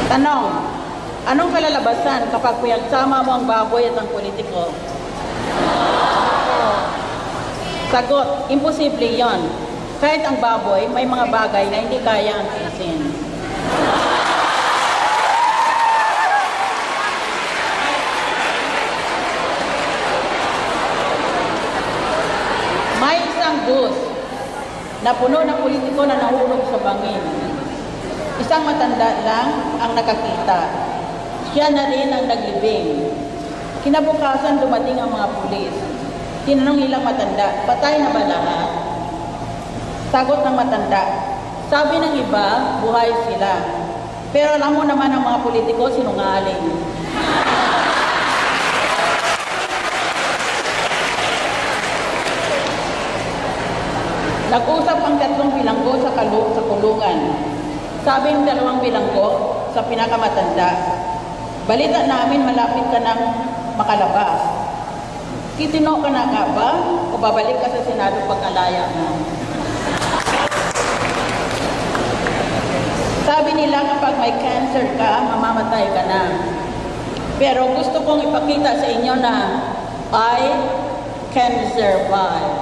Tanong, anong kalalabasan kapag pinagsama mo ang baboy at ang politiko? Sagot, imposible yon. Kahit ang baboy, may mga bagay na hindi kaya ang tiisin. May isang bus na puno ng politiko na nahulog sa bangin. Isang matanda lang ang nakakita. Siya na rin ang naglibing. Kinabukasan dumating ang mga pulis. Tinanong nilang matanda, patay na ba lahat? Sagot ng matanda, sabi ng iba, buhay sila. Pero alam mo naman ang mga politiko sinungaling. Nag-usap ang 3 bilanggo sa kulungan. Sabi ng 2 bilanggo sa pinakamatanda, balita namin malapit ka nang makalabas. Titino ka na ka ba o babalik ka sa Senado pagkalaya mo? Sabi nila kapag may cancer ka, mamamatay ka na. Pero gusto kong ipakita sa inyo na I can survive.